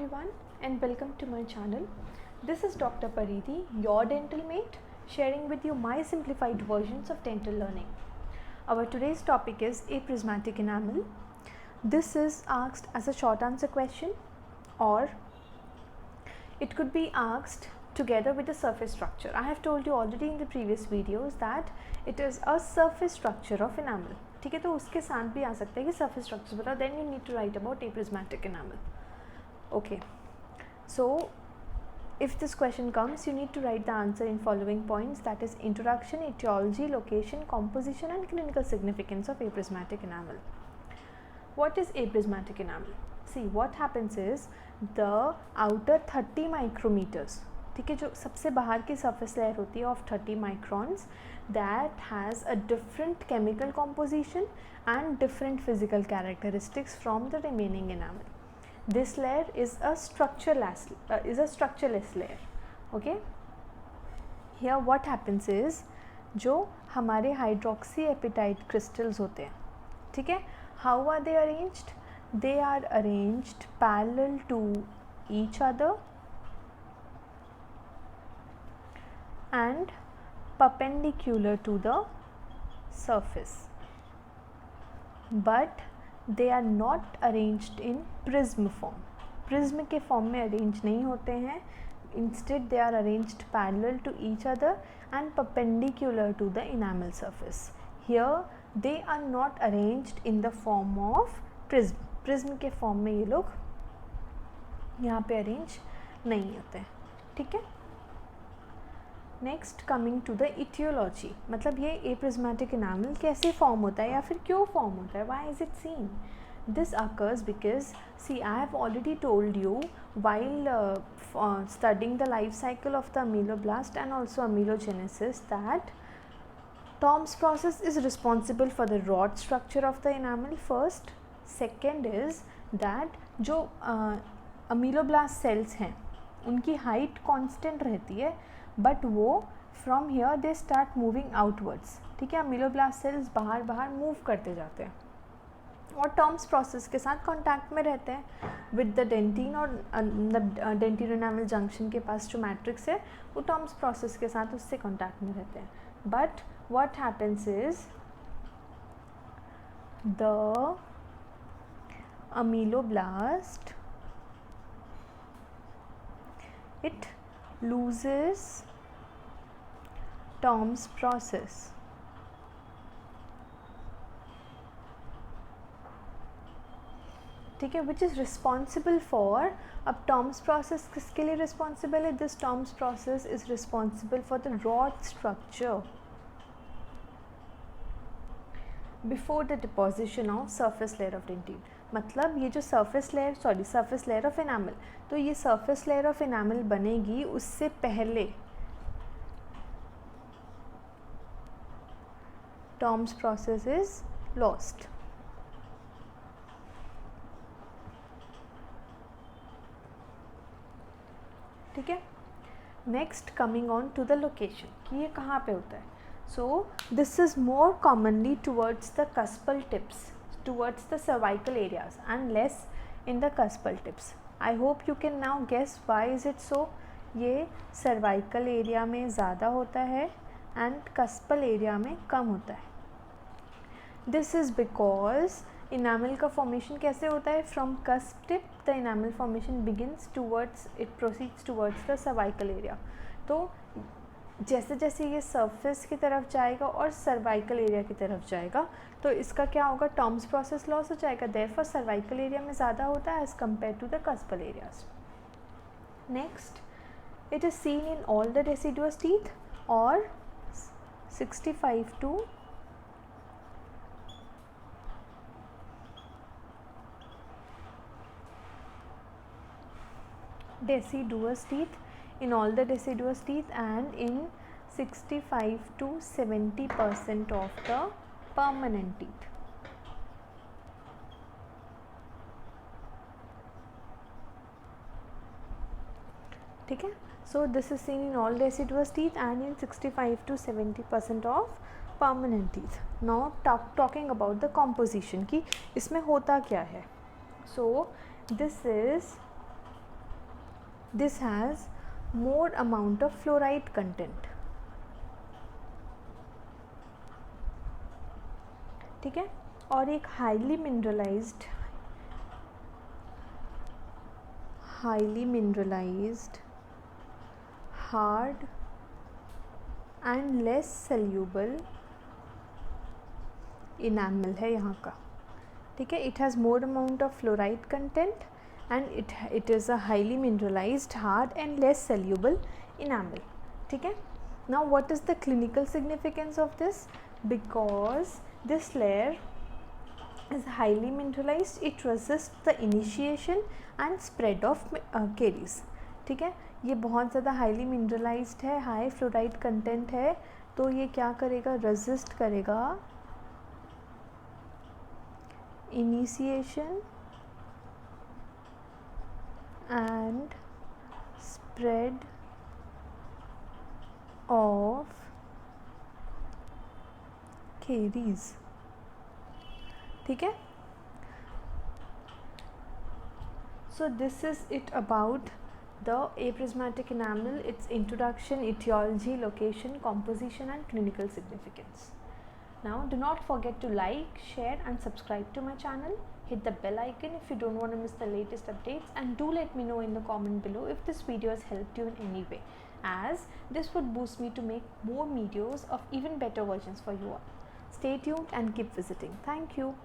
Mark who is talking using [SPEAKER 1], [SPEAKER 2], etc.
[SPEAKER 1] everyone and welcome to my channel. This is Dr. Pariti, your dental mate, sharing with you my simplified versions of dental learning. Our today's topic is aprismatic enamel. This is asked as a short answer question, or it could be asked together with the surface structure. I have told you already in the previous videos that it is a surface structure of enamel. ठीक है, तो उसके साथ भी आ सकता है कि surface structure बता, then you need to write about aprismatic enamel. Okay, so if this question comes, you need to write the answer in following points, that is introduction, etiology, location, composition and clinical significance of aprismatic enamel. What is aprismatic enamel? See, what happens is the outer 30 micrometers, ठीक है, जो सबसे बाहर की surface layer होती है of 30 microns, that has a different chemical composition and different physical characteristics from the remaining enamel. This layer is a structureless layer. Okay, here what happens is जो हमारे hydroxyapatite crystals होते हैं, ठीक है, how are they arranged? They are arranged parallel to each other and perpendicular to the surface, but they are not arranged in prism form. Prism के form में arrange नहीं होते हैं. Instead they are arranged parallel to each other and perpendicular to the enamel surface. Here they are not arranged in the form of prism. Prism के form में ये लोग यहाँ पे arrange नहीं होते हैं, ठीक है. Next coming to the etiology, मतलब ये aprismatic enamel कैसे फॉर्म होता है या फिर क्यों फॉर्म होता है, why is it seen. This occurs because see, I have already told you while studying the life cycle of the ameloblast and also amelogenesis that Thom's process is responsible for the rod structure of the enamel first. Second is that जो ameloblast cells हैं उनकी height constant रहती है, but वो from here they start moving outwards, ठीक है. Ameloblast sales बाहर बाहर मूव करते जाते हैं और टॉम्स प्रोसेस के साथ कांटेक्ट में रहते हैं विद द डेंटिन, और डेंटिन एनामल जंक्शन के पास जो मैट्रिक्स है वो टॉम्स प्रोसेस के साथ उससे कांटेक्ट में रहते हैं. But what happens is the ameloblast it loses Thom's process. ठीक है, which is responsible for, अब Thom's process किसके लिए responsible है? This Thom's process is responsible for the rod structure before the deposition of surface layer of dentin. मतलब ये जो surface layer of enamel, तो ये surface layer of enamel बनेगी उससे पहले Thom's process is lost. ठीक है. Next coming on to the location, कि ये कहाँ पे होता है. So this is more commonly towards the cuspal tips, towards the cervical areas and less in the cuspal tips. I hope you can now guess why is it so. ये cervical area में ज़्यादा होता है and cuspal area में कम होता है. This is because enamel का formation कैसे होता है? From cusp tip the enamel formation begins towards, it proceeds towards the cervical area. तो जैसे जैसे ये सरफेस की तरफ जाएगा और सर्वाइकल एरिया की तरफ जाएगा तो इसका क्या होगा? टॉम्स प्रोसेस लॉस हो जाएगा. देयरफॉर सर्वाइकल एरिया में ज़्यादा होता है as compare to the cuspal areas. Next, it is seen in all the deciduous teeth और 65 to 65 to 70% of the permanent teeth. ठीक है. So this is seen in all deciduous teeth and in 65 to 70% of permanent teeth. Now talking about the composition, कि इसमें होता क्या है. So this is this has more amount of fluoride content. ठीक है, और एक highly mineralized hard and less soluble enamel है यहाँ का. ठीक है, it has more amount of fluoride content and it is a highly mineralized, hard and less soluble enamel. ठीक है, now what is the clinical significance of this? Because this layer is highly mineralized, it resists the initiation and spread of caries. ठीक है, ये बहुत ज़्यादा highly मिनरलाइज्ड है, high fluoride content है, तो ये क्या करेगा, रेजिस्ट करेगा initiation and spread of caries. ठीक है, so this is it about the aprismatic enamel, its introduction, etiology, location, composition and clinical significance. Now do not forget to like, share and subscribe to my channel. Hit the bell icon if you don't want to miss the latest updates, and do let me know in the comment below if this video has helped you in any way, as this would boost me to make more videos of even better versions for you all. Stay tuned and keep visiting. Thank you.